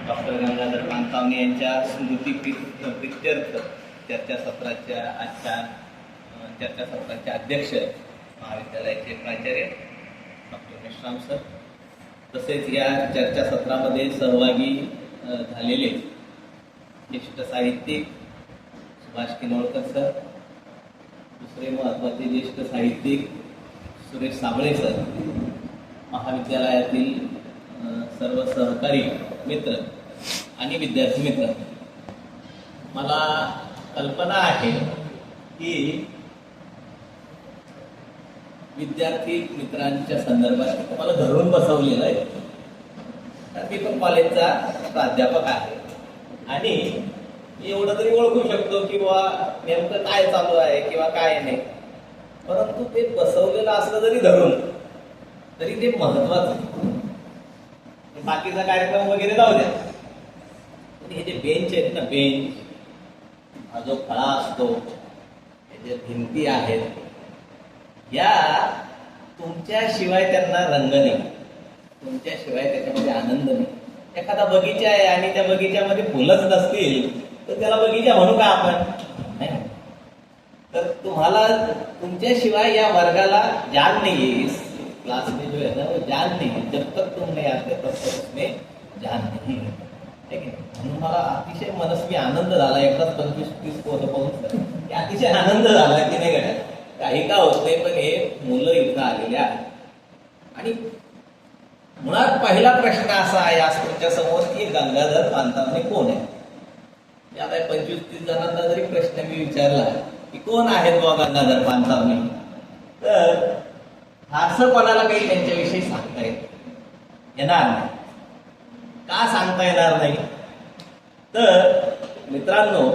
Doctor Gangadhar Pantawane यांच्या स्मृती प्रित्यर्थ चर्चासत्राचे अध्यक्ष महाविद्यालयाचे प्राचार्य डॉक्टर मेश्राम सर, तसेच या चर्चासत्रामध्ये सहभागी झालेले ज्येष्ठ साहित्यिक सुभाष किनवळकर सर, दुसरे महत्त्वाचे ज्येष्ठ साहित्यिक सुरेश साबळे सर, महाविद्यालयातील सर्व सहकारी मित्र आणि विद्यार्थी मित्र, मला कल्पना आहे की विद्यार्थी मित्रांच्या संदर्भात तुम्हाला धरून बसवलेलं आहे. कारण मी पण कॉलेजचा प्राध्यापक आहे आणि एवढं तरी ओळखू शकतो की बाबा नेमकं काय चालू आहे किंवा काय नाही. परंतु ते बसवलेलं असलं जरी धरून तरी ते महत्वाचं आहे. बाकीचा कार्यक्रम वगैरे जाऊ द्या, हे जे बेंच आहेत ना, बेंच हा जो फळा असतो, हे जे भिंती आहेत, या तुमच्याशिवाय त्यांना रंग नाही, तुमच्याशिवाय त्याच्यामध्ये आनंद नाही. एखादा बगीचा आहे आणि त्या बगीच्यामध्ये फुलंच नसतील तर त्याला बगीचा म्हणू का आपण? नाही. तर तुम्हाला तुमच्याशिवाय या वर्गाला जान नहीं है, इस क्लास में जो है ना वो जान नहीं है. जब तक तुम नहीं आते तब तक उसमें जान नहीं है. म्हणून मला अतिशय मनस्वी आनंद झाला एकदाच 25-30 पोरं पाहून. अतिशय आनंद झाला की नाही का, काही का होत नाही, पण हे मुलं इथं आलेले आहेत. आणि मुळात पहिला प्रश्न असा आहे आज तुमच्या समोर की गंगाधर पानतावणे कोण आहे. आता 25-30 जणांना जरी प्रश्न मी विचारला की कोण आहेत बाबा गंगाधर पानतावणे, तर असं कोणाला काही त्यांच्याविषयी सांगता येणार नाही. का सांगता येणार नाही? तर मित्रांनो,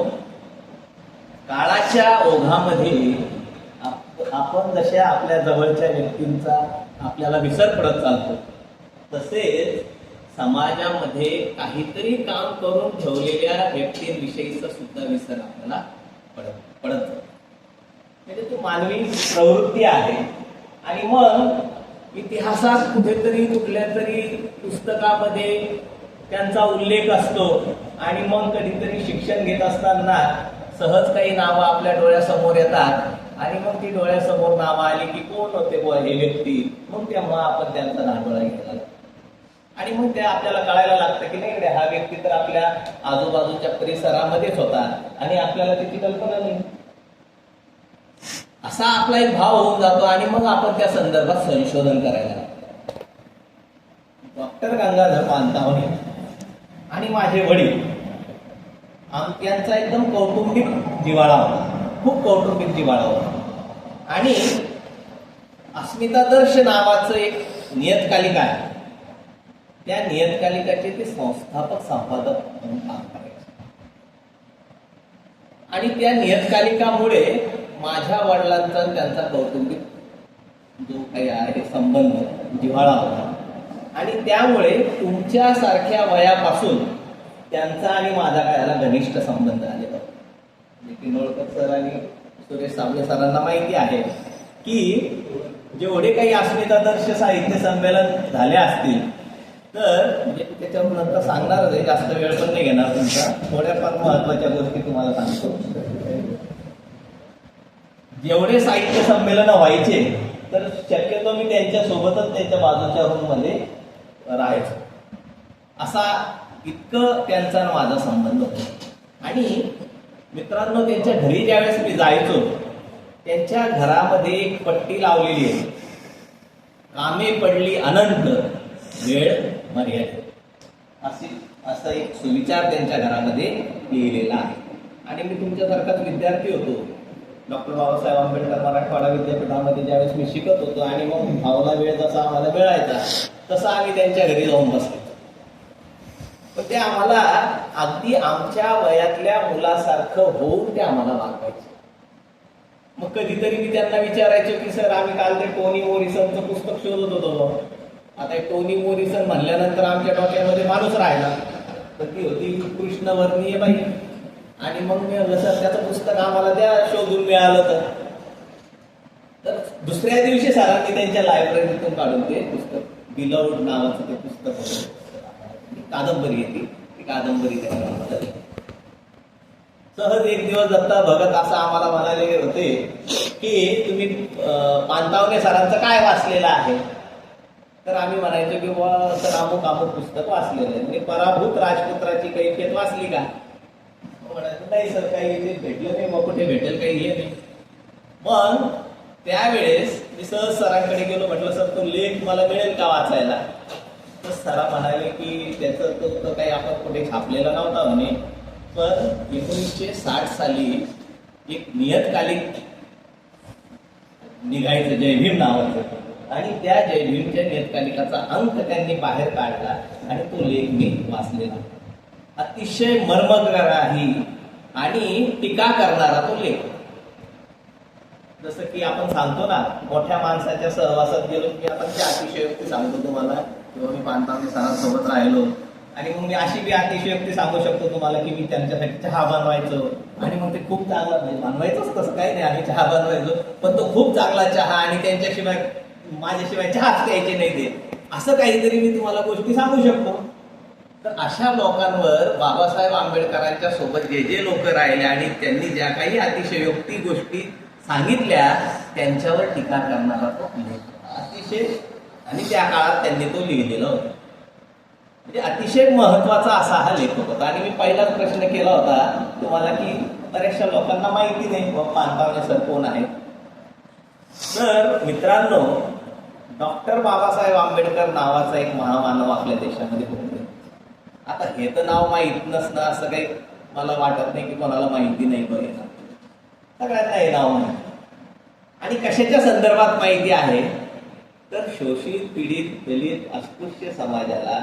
काळाच्या ओघामध्ये आपण जशा आपल्या जवळच्या व्यक्तींचा आपल्याला विसर पडत चालतो, तसेच समाजामध्ये काहीतरी काम करून ठेवलेल्या व्यक्तींविषयीचा सुद्धा विसर आपल्याला पडत. म्हणजे तो मानवी प्रवृत्ती आहे. आणि मग इतिहासात कुठेतरी कुठल्या तरी पुस्तकामध्ये त्यांचा उल्लेख असतो आणि मग कधीतरी शिक्षण घेत असताना सहज काही नावं आपल्या डोळ्यासमोर येतात आणि मग ती डोळ्यासमोर नावं आली की कोण होते बुवा हे व्यक्ती, मग तेव्हा आपण त्यांचा धाडोळा घेतला आणि मग ते आपल्याला कळायला लागतं की नाही, हा व्यक्ती तर आपल्या आजूबाजूच्या परिसरामध्येच होता आणि आपल्याला त्याची कल्पना नाही. असा आपला एक भाव होऊन जातो आणि मग आपण त्या संदर्भात संशोधन करायला लागतो. डॉक्टर गंगाधर पानतावणे आणि माझे वडील यांचा एकदम कौटुंबिक जिव्हाळा होता, खूप कौटुंबिक जिव्हाळा होता. आणि अस्मितादर्श नावाचं एक नियतकालिका आहे, त्या नियतकालिकाचे ते संस्थापक संपादक म्हणून काम करायचे. आणि त्या नियतकालिकामुळे माझ्या वडिलांचा त्यांचा कौटुंबिक जो काही आहे संबंध, जिव्हाळा होता. आणि त्यामुळे तुमच्यासारख्या वयापासून त्यांचा आणि माझा काय झाला घनिष्ठ संबंध आलेला होता. किनवळकर सर आणि सुरेश साबळे सरांना माहिती आहे की जेवढे काही अस्मितादर्श साहित्य संमेलन झाले असतील, तर त्याच्यावर नंतर सांगणारच आहे, जास्त वेळ पण नाही घेणार तुमचा. थोड्याफार महत्वाच्या गोष्टी तुम्हाला सांगतो. जेवढे साहित्य संमेलन व्हायचे तर शक्यतो मी त्यांच्या सोबतच त्यांच्या बाजूच्या रूममध्ये राहायचो. असा इतकं त्यांचा माझा संबंध होता. आणि मित्रांनो, त्यांच्या घरी ज्यावेळेस मी जायचो, त्यांच्या घरामध्ये एक पट्टी लावलेली आहे, कामे पडली अनंत, वेळ मर्यादित, असा एक सुविचार त्यांच्या घरामध्ये लिहिलेला आहे. आणि मी तुमच्यासारखाच विद्यार्थी होतो. डॉक्टर बाबासाहेब आंबेडकर मराठवाडा विद्यापीठामध्ये ज्यावेळेस मी शिकत होतो आणि मग भावना वेळ जसा आम्हाला मिळायचा तसा आम्ही त्यांच्या घरी जाऊन बसलो. पण ते आम्हाला अगदी आमच्या वयातल्या मुलासारखं होऊन ते आम्हाला वागवायचे. मग कधीतरी मी त्यांना विचारायचो की सर, आम्ही काल ते टोनी मोरिसनचं पुस्तक शोधत होतो. आता टोनी मोरिसन म्हणल्यानंतर आमच्या डोक्यामध्ये माणूस राहिला, तर ती होती कृष्णवर्णीय बाई. आणि मग मी सर त्याचं पुस्तक आम्हाला द्या, शोधून मिळालं तर दुसऱ्या दिवशी सरांनी त्यांच्या लायब्ररीतून काढून ते पुस्तक, बिलवड नावाचं ते पुस्तक होतं, कादंबरी येते, ती कादंबरी त्याच्यामध्ये. सहज एक दिवस दत्ता भगत असं आम्हाला म्हणाले होते की तुम्ही पानतावणे सरांचं काय वाचलेलं आहे. तर आम्ही म्हणायचो की बुवा सर अमुक अमुक पुस्तक वाचलेलं आहे. म्हणजे पराभूत राजपुत्राची कैफियत वाचली का. म्हणायचं नाही सर काही इथे भेटलं नाही. मग कुठे भेटेल काही हे नाही. मग त्यावेळेस मी सहज सरांकडे गेलो. म्हटलं सर तो लेख मला मिळेल का वाचायला. तर सरा म्हणाले की त्याचं तो काही आपण कुठे छापलेला नव्हता म्हणे. पण 1960 साली एक नियतकालिक निघायचं जय भीम नावाचं आणि त्या जय भीमच्या नियतकालिकाचा अंक त्यांनी बाहेर काढला आणि तो लेख मी वाचलेला. अतिशय मर्मग्राही आणि टीका करणारा तो लेख. जसं की आपण सांगतो ना मोठ्या माणसाच्या सहवासात गेलो की आपण त्या अतिशयोक्ती सांगतो तुम्हाला किंवा मी पानतावणे सरांसोबत राहिलो आणि मग मी अशी बी अतिशयोक्ती सांगू शकतो तुम्हाला की मी त्यांच्यासाठी चहा बनवायचो आणि मग ते खूप चांगला बनवायचंच तसं काही नाही. आम्ही चहा बनवायचो पण तो खूप चांगला चहा आणि त्यांच्याशिवाय माझ्याशिवाय चहाच प्यायचे नाही ते असं काहीतरी मी तुम्हाला गोष्टी सांगू शकतो. तर अशा लोकांवर बाबासाहेब आंबेडकरांच्या सोबत जे जे लोक राहिले आणि त्यांनी ज्या काही अतिशयोक्ती गोष्टी सांगितल्या त्यांच्यावर टीका करणारा तो लेख अतिशय आणि त्या काळात त्यांनी तो लिहिलेला होता. म्हणजे अतिशय महत्वाचा असा हा लेख होता. आणि मी पहिलाच प्रश्न केला होता तुम्हाला की बऱ्याचशा लोकांना माहिती नाही पानतावणे सर कोण आहेत. तर मित्रांनो डॉक्टर बाबासाहेब आंबेडकर नावाचा एक महामानव आपल्या देशामध्ये होते. आता हे तर नाव माहीत नसणं असं काही मला वाटत नाही की कोणाला माहिती नाही बघेल. सगळ्यांना हे नाव माहिती. आणि कशाच्या संदर्भात माहिती आहे तर शोषित पीडित दलित अस्पृश्य समाजाला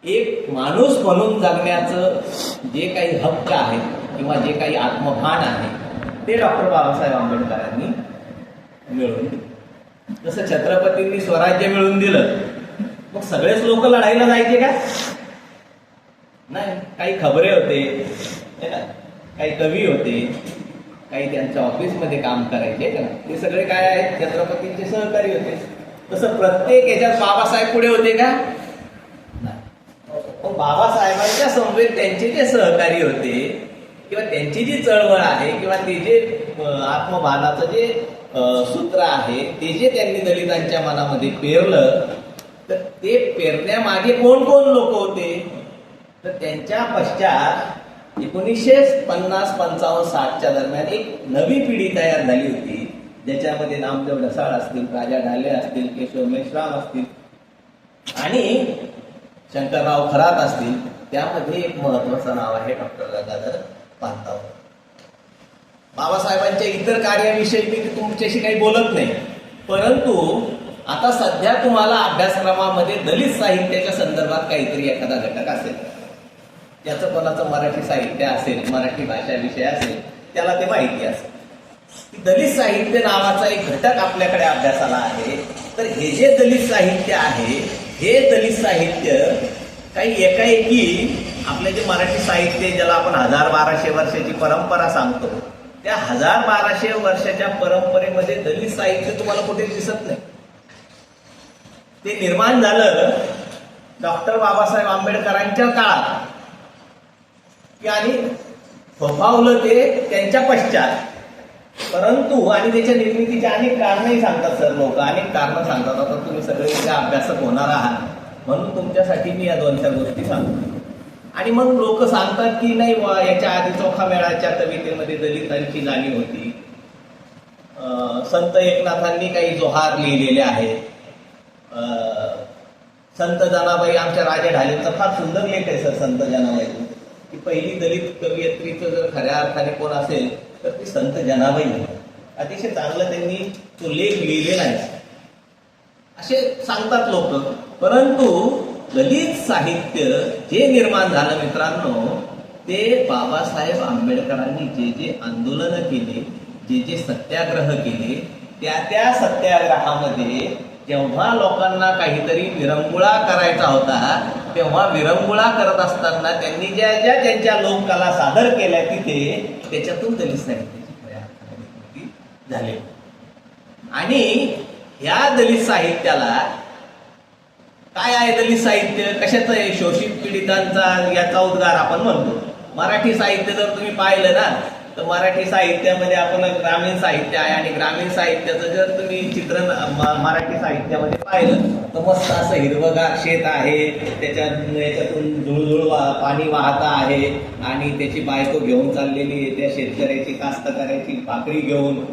एक माणूस म्हणून जगण्याचं जे काही हक्क आहे किंवा जे काही आत्मभान आहे ते डॉक्टर बाबासाहेब आंबेडकरांनी मिळवून दिलं. जसं छत्रपतींनी स्वराज्य मिळवून दिलं मग सगळेच लोक लढाईला जायचे का नाही. काही खबरे होते काही कवी होते काही त्यांच्या ऑफिसमध्ये काम करायचे का ते सगळे काय आहेत छत्रपतींचे सहकारी होते. तसं प्रत्येक याच्यात बाबासाहेब पुढे होते का पण बाबासाहेबांच्या समवेत त्यांचे जे सहकारी होते किंवा त्यांची जी चळवळ आहे किंवा ते जे आत्मभानाचं जे सूत्र आहे ते जे त्यांनी दलितांच्या मनामध्ये पेरलं तर ते पेरण्यामागे कोण कोण लोक होते तर त्यांच्या पश्चात 1950, 55, 60च्या दरम्यान एक नवी पिढी तयार झाली होती ज्याच्यामध्ये नामदेव ढसाळ असतील, राजा ढाले असतील, केशव मेश्राम असतील आणि शंकरराव खरात असतील. त्यामध्ये एक महत्वाचं नाव आहे डॉक्टर गंगाधर पानतावणे. बाबासाहेबांच्या इतर कार्याविषयी मी तुमच्याशी काही बोलत नाही परंतु आता सध्या तुम्हाला अभ्यासक्रमामध्ये दलित साहित्याच्या संदर्भात काहीतरी एखादा घटक असेल ज्याचं कोणाचं मराठी साहित्य असेल मराठी भाषा विषय असेल त्याला ते माहिती असेल. दलित साहित्य नावाचा एक घटक आपल्याकडे अभ्यासाला आहे. तर हे जे दलित साहित्य आहे हे दलित साहित्य काही एकाएकी आपले जे मराठी साहित्य ज्याला आपण 1000-1200 वर्षाची परंपरा सांगतो त्या 1000-1200 वर्षाच्या परंपरेमध्ये दलित साहित्य तुम्हाला कुठे दिसत नाही. ते निर्माण झालं डॉक्टर बाबासाहेब आंबेडकरांच्या काळात आणि फोफावलं ते त्यांच्या पश्चात. परंतु आणि त्याच्या निर्मितीचे अनेक कारणही सांगतात सर लोक अनेक कारणं सांगतात. आता तुम्ही सगळे इथे अभ्यासक होणार आहात म्हणून तुमच्यासाठी मी या 2-4 गोष्टी सांगतो. आणि मग लोक सांगतात की नाही याच्या आधी चोखामेळाच्या कवितेमध्ये दलितांची जाणीव होती. संत एकनाथांनी काही जोहार लिहिलेले आहेत. संत जनाबाई आमच्या राजा ढालेंचा फार सुंदर लेख आहे सर संत जनाबाई की पहिली दलित कवयित्रीचं जर खऱ्या अर्थाने कोण असेल तर ती संत जनाबाई आहे. अतिशय चांगलं त्यांनी तो लेख लिहिलेला आहे असे सांगतात लोक. परंतु दलित साहित्य जे निर्माण झालं मित्रांनो ते बाबासाहेब आंबेडकरांनी जे जे आंदोलनं केले जे जे सत्याग्रह केले त्या सत्याग्रहामध्ये जेव्हा लोकांना काहीतरी विरंगुळा करायचा होता तेव्हा विरंगुळा करत असताना त्यांनी ज्या ज्या त्यांच्या लोककला सादर केल्या तिथे त्याच्यातून दलित साहित्याची खऱ्या अर्थाने झाली. आणि या दलित साहित्याला काय आहे दलित साहित्य, कशाचं आहे, शोषित पीडितांचा याचा उद्गार आपण म्हणतो. मराठी साहित्य जर तुम्ही पाहिलं ना, तर मराठी साहित्यामध्ये आपण ग्रामीण साहित्य आहे, आणि ग्रामीण साहित्याचं जर तुम्ही चित्रण मराठी साहित्यामध्ये पाहिलं तर मस्त असं हिरवगार शेत आहे, याच्यातून झुळझुळ पाणी वाहत आहे, आणि त्याची बायको घेऊन चाललेली आहे त्या शेतकऱ्याची, कास्तकऱ्याची भाकरी घेऊन.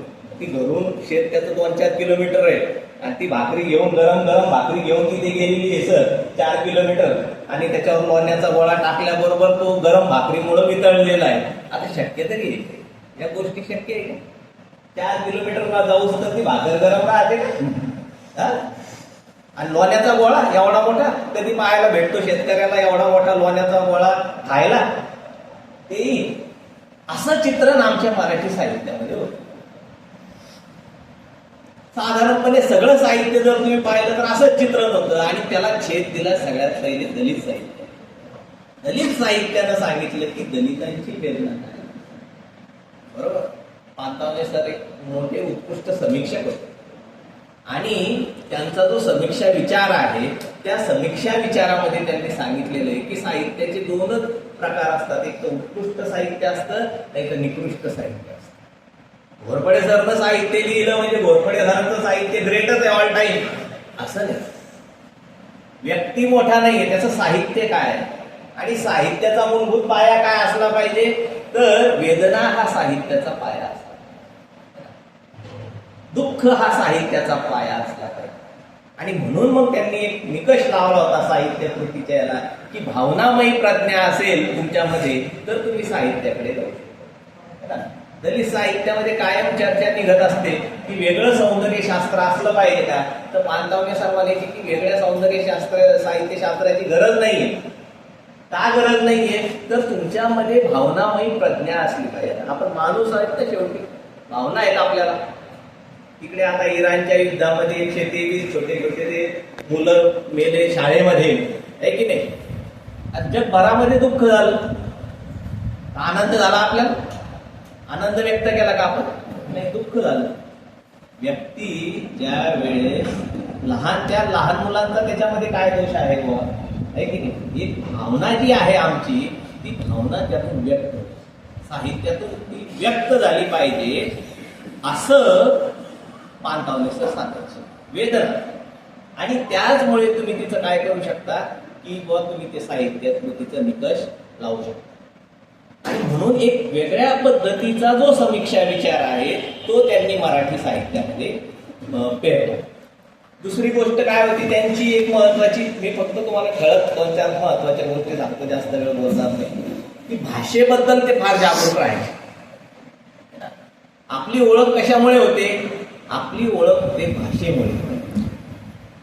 ती घरून शेत त्याचं 2-4 किलोमीटर आहे, आणि ती भाकरी घेऊन, गरम गरम भाकरी घेऊन तिथे गेलेली आहे सर 4 किलोमीटर, आणि त्याच्यावर लोण्याचा गोळा टाकल्याबरोबर तो गरम भाकरीमुळे वितळलेला आहे. आता शक्य तरी आहे या गोष्टी शक्य आहे का? 4 किलोमीटरला जाऊच तर ती भाकर गरम राहते का? आणि लोण्याचा गोळा एवढा मोठा कधी पाहायला भेटतो शेतकऱ्याला, एवढा मोठा लोण्याचा गोळा खायला? ते असं चित्रण आमच्या मराठी साहित्यामध्ये होतं. साधारणपणे सगळं साहित्य जर तुम्ही पाहिलं तर असंच चित्रण होतं, आणि त्याला छेद दिला सगळ्यात पहिले दलित साहित्य. दलित साहित्यानं सांगितलं की दलितांची प्रेरणा काय. बरोबर. पांतावले सर एक मोठे उत्कृष्ट समीक्षक होते, आणि त्यांचा जो समीक्षा विचार आहे त्या समीक्षा विचारामध्ये त्यांनी सांगितलेलं आहे की साहित्याचे 2च प्रकार असतात, एक तर उत्कृष्ट साहित्य असतं, एक तर निकृष्ट साहित्य असतं. घोरपडे सरनं साहित्य लिहिलं म्हणजे घोरपडे सरांचं साहित्य ग्रेटच आहे ऑल टाइम असं नाही. व्यक्ती मोठा नाहीये, त्याचं साहित्य काय आहे, आणि साहित्याचा मूलभूत पाया काय असला पाहिजे, तर वेदना हा साहित्याचा पाया असला, दुःख हा साहित्याचा पाया असला पाहिजे. आणि म्हणून मग त्यांनी एक निकष लावला होता साहित्य कृतीच्या याला, की भावनामयी प्रज्ञा असेल तुमच्यामध्ये तर तुम्ही साहित्याकडे जाऊ शकता. दलित साहित्यामध्ये कायम चर्चा निघत असते की वेगळं सौंदर्यशास्त्र असलं पाहिजे का, तर पांतावणे सर्वांची की वेगळ्या सौंदर्यशास्त्र साहित्यशास्त्राची गरज नाहीये. का गरज नाहीये, तर तुमच्यामध्ये भावनामयी प्रज्ञा असली पाहिजे. आपण माणूस आहेत तर शेवटी भावना आहेत आपल्याला. तिकडे आता इराणच्या युद्धामध्ये 123 छोटे छोटे ते मुलं मेले शाळेमध्ये, आहे की नाही. जगभरामध्ये दुःख झालं, आनंद झाला आपल्याला, आनंद व्यक्त केला का आपण, नाही, दुःख झालं. व्यक्ती ज्या वेळेस लहान मुलांचा त्याच्यामध्ये काय दोष आहे बुवा, आहे की नाही. एक भावना जी आहे आमची, ती भावना त्यातून व्यक्त, साहित्यातून ती व्यक्त झाली पाहिजे, असं पांतावले सर सांगायचं. वेदना, आणि त्याचमुळे तुम्ही तिचं काय करू शकता की बुवा तुम्ही ते साहित्य कृतीचं निकष लावू शकता. आणि म्हणून एक वेगळ्या पद्धतीचा जो समीक्षा विचार आहे तो त्यांनी मराठी साहित्यामध्ये पेरला. दुसरी गोष्ट काय होती त्यांची एक महत्वाची, मी फक्त तुम्हाला ठळक 2-4 महत्वाच्या गोष्टी सांगतो, जास्त वेळ बोलणार नाही, की भाषेबद्दल ते फार जागरूक राहायचे. आपली ओळख कशामुळे होते, आपली ओळख होते भाषेमुळे.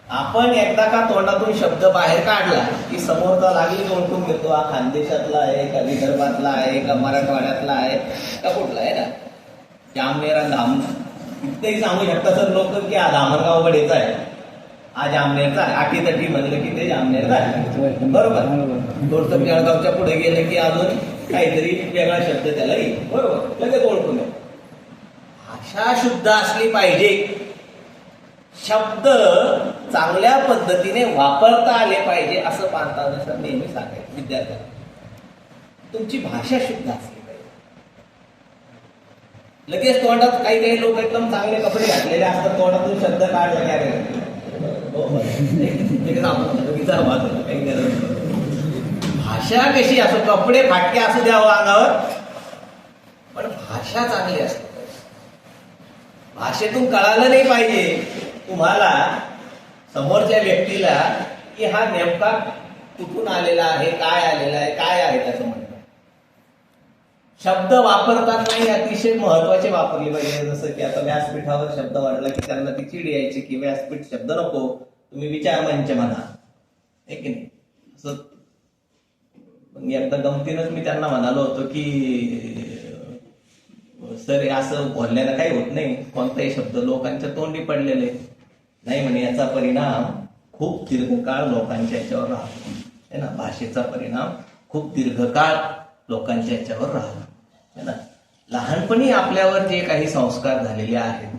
आपण एकदा का तोंडातून शब्द बाहेर काढला की समोरचा लागलीच ओळखून घेतो, हा खानदेशातला आहे का, विदर्भातला आहे का, मराठवाड्यातला आहे का, कुठला आहे ना. जामनेर आणि धाम इथेही सांगू शकता सर लोक की हा धामणगाव वडेचा आहे, हा जामनेरचा आहे, आठीतटी म्हणलं की ते जामनेरचा आहे. बरोबर. थोडंसं जळगावच्या पुढे गेलं की अजून काहीतरी वेगळा शब्द त्याला येईल. बरोबर, लगेच ओळखून घेतो. भाषा शुद्ध असली पाहिजे, शब्द चांगल्या पद्धतीने वापरता आले पाहिजे, असं पांतावले सर नेहमी सांगायचे विद्यार्थ्यांना. तुमची भाषा शुद्ध असली पाहिजे. लगेच तोंडात काही लोक एकदम चांगले कपडे घातलेले असतात, तोंडातून शब्द काढला काय भाषा कशी असो, कपडे फाटके असू द्यावं अंगावर, पण भाषा चांगली असते. भाषेतून कळालं नाही पाहिजे तुम्हाला समोरच्या व्यक्तीला की हा नेमका कुठून आलेला आहे, काय आलेला आहे, काय आहे त्याचं म्हणणं. शब्द वापरतानाही अतिशय महत्वाचे वापरले पाहिजे. जसं की आता व्यासपीठावर शब्द वाढला की त्यांना ती चिड यायची की व्यासपीठ शब्द नको, तुम्ही विचार मंच म्हणा, आहे की नाही. असं एकदा गमतीनच मी त्यांना म्हणालो होतो की सर असं बोलल्यानं काही होत नाही, कोणताही शब्द लोकांच्या तोंडी पडलेले नाही म्हणे, याचा परिणाम खूप दीर्घकाळ लोकांच्या याच्यावर राहतो, है ना. भाषेचा परिणाम खूप दीर्घकाळ लोकांच्या याच्यावर राहतो, है ना. लहानपणी आपल्यावर जे काही संस्कार झालेले आहेत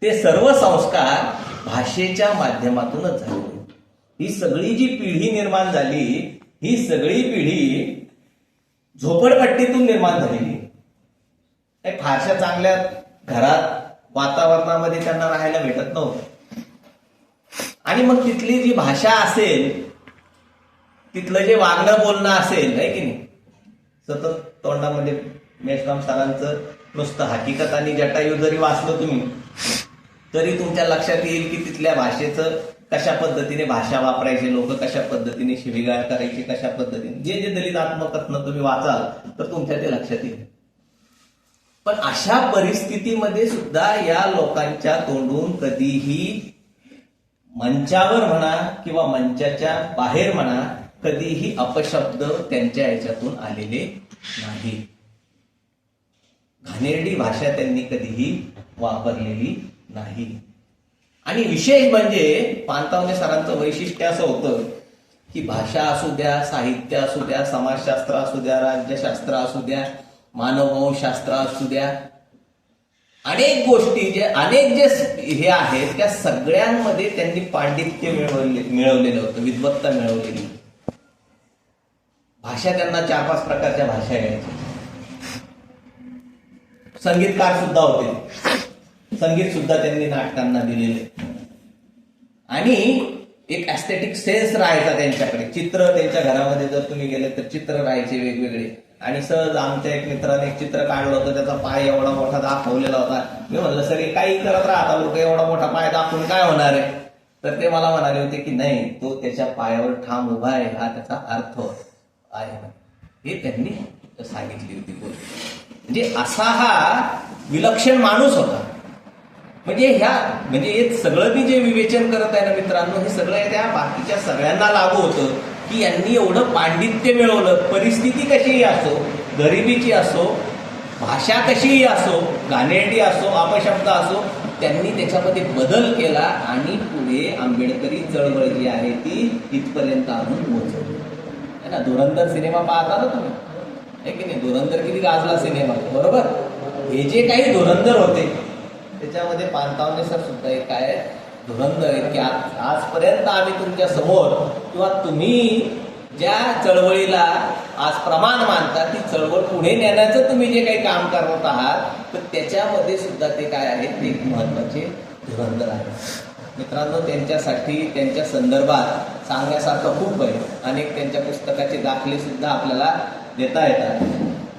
ते सर्व संस्कार भाषेच्या माध्यमातूनच झाले. ही सगळी जी पिढी निर्माण झाली, ही सगळी पिढी झोपडपट्टीतून निर्माण झालेली. फारशा चांगल्या घरात वातावरणामध्ये त्यांना राहायला भेटत नव्हतं. आणि मग तिथली जी भाषा असेल, तिथलं जे वागणं बोलणं असेल, आहे की नाही, सतत तोंडामध्ये मेश्राम सरांचं नुसतं हकीकत आणि जटायू जरी वाचलं तुम्ही तरी तुमच्या लक्षात येईल की तिथल्या भाषेचं कशा पद्धतीने भाषा वापरायची, लोक कशा पद्धतीने शिवीगाळ करायची, कशा पद्धतीने जे जे दलित आत्मकथनं तुम्ही वाचाल तर तुमच्या ते लक्षात येईल. पण अशा परिस्थितीमध्ये सुद्धा या लोकांच्या तोंडून कधीही मंचावर म्हणा किंवा मंचाच्या बाहेर म्हणा कधीही अपशब्द त्यांच्या याच्यातून आलेले नाही. घाणेरडी भाषा त्यांनी कधीही वापरलेली नाही. आणि विशेष म्हणजे पानतावणे सरांचं वैशिष्ट्य असं होतं की भाषा असू द्या, साहित्य असू द्या, समाजशास्त्र असू द्या, राज्यशास्त्र असू द्या, मानववंशशास्त्र असू द्या, अनेक गोष्टी अनेक जे हे आहेत त्या सगळ्यांमध्ये त्यांनी पांडित्य मिळवलेलं होतं, विद्वत्ता मिळवलेली. भाषा त्यांना 4-5 प्रकारच्या भाषा यायच्या. संगीतकार सुद्धा होते, संगीत सुद्धा त्यांनी नाटकांना दिलेले. आणि एक ऍस्थेटिक सेन्स राहायचा त्यांच्याकडे. चित्र त्यांच्या घरामध्ये जर तुम्ही गेले तर चित्र राहायचे वेगवेगळे. आणि सहज आमच्या एक मित्राने एक चित्र काढलं होतं, त्याचा पाय एवढा मोठा दाखवलेला होता. मी म्हणलं सर हे काही करत राहता लोक, एवढा मोठा पाय दाखवून काय होणार आहे? तर ते मला म्हणाले होते की नाही, तो त्याच्या पायावर ठाम उभा आहे हा त्याचा अर्थ आहे, हे त्यांनी सांगितली होती गोष्ट. म्हणजे असा हा विलक्षण माणूस होता. म्हणजे हे सगळं मी जे विवेचन करत आहे ना मित्रांनो, हे सगळं त्या बाकीच्या सगळ्यांना लागू होतं की यांनी एवढं पांडित्य मिळवलं. परिस्थिती कशीही असो, गरिबीची असो, भाषा कशीही असो, घाणेरडी असो, अपशब्द असो, त्यांनी त्याच्यामध्ये बदल केला आणि पुढे आंबेडकरी चळवळ जी आहे ती इथपर्यंत आणून पोहोचवली. है ना? धुरंधर सिनेमा पाहता ना तुम्ही, आहे की नाही? धुरंधर किती गाजला सिनेमा, बरोबर? हे जे काही धुरंधर होते त्याच्यामध्ये पानतावणे सर सुद्धा एक काय धुरंधर आहेत की आजपर्यंत आम्ही तुमच्या समोर किंवा तुम्ही ज्या चळवळीला आज प्रमाण मानता ती चळवळ पुढे नेण्याचं तुम्ही जे काही काम करत आहात तर त्याच्यामध्ये सुद्धा ते काय आहेत, ते एक महत्वाचे धुरंधर आहेत. मित्रांनो, त्यांच्यासाठी त्यांच्या संदर्भात सांगण्यासारखं खूप आहे. अनेक त्यांच्या पुस्तकाचे दाखले सुद्धा आपल्याला देता येतात.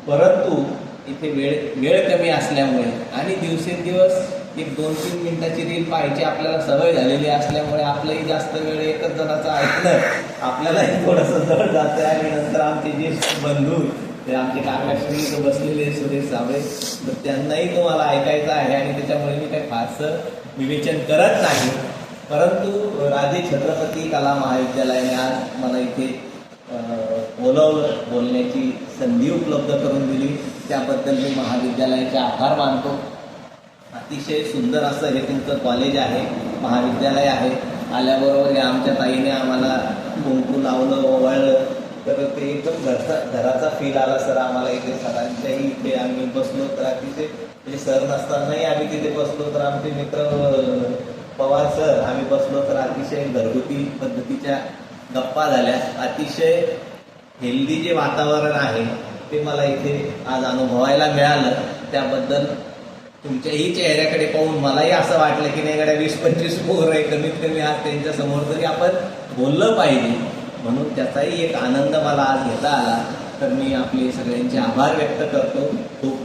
परंतु इथे वेळ कमी असल्यामुळे आणि दिवसेंदिवस एक 2-3 मिनिटाची रील पाहायची आपल्याला सवय झालेली असल्यामुळे आपलंही जास्त वेळ एकच जणाचं ऐकणं आपल्यालाही थोडंसं जड जातं. आणि नंतर आमचे ज्येष्ठ बंधू ते आमचे काकाश्री बसलेले सुरेश साबळे, तर त्यांनाही तुम्हाला ऐकायचं आहे आणि त्याच्यामुळे मी काही फारसं विवेचन करत नाही. परंतु राजे छत्रपती कला महाविद्यालयाने आज मला इथे बोलवलं, बोलण्याची संधी उपलब्ध करून दिली, त्याबद्दल मी महाविद्यालयाचे आभार मानतो. अतिशय सुंदर असं हे तुमचं कॉलेज आहे, महाविद्यालय आहे. आल्याबरोबर या आमच्या ताईने आम्हाला कुंकू लावलं, ओवाळलं, तर ते एकदम घराचा फील आला सर आम्हाला. इथे सरांच्याही इथे आम्ही बसलो तर अतिशय, म्हणजे सर नसतानाही आम्ही तिथे बसलो तर आमचे मित्र पवार सर आम्ही बसलो तर अतिशय घरगुती पद्धतीच्या गप्पा झाल्या. अतिशय हेल्दी जे वातावरण आहे ते मला इथे आज अनुभवायला मिळालं. त्याबद्दल तुमच्याही चेहऱ्याकडे पाहून मलाही असं वाटलं की नाही गड्या 20-25 पोरं आहे, कमीत कमी आज त्यांच्या समोर तरी आपण बोललं पाहिजे, म्हणून त्याचाही एक आनंद मला आज घेता आला. तर मी आपले सगळ्यांचे आभार व्यक्त करतो. खूप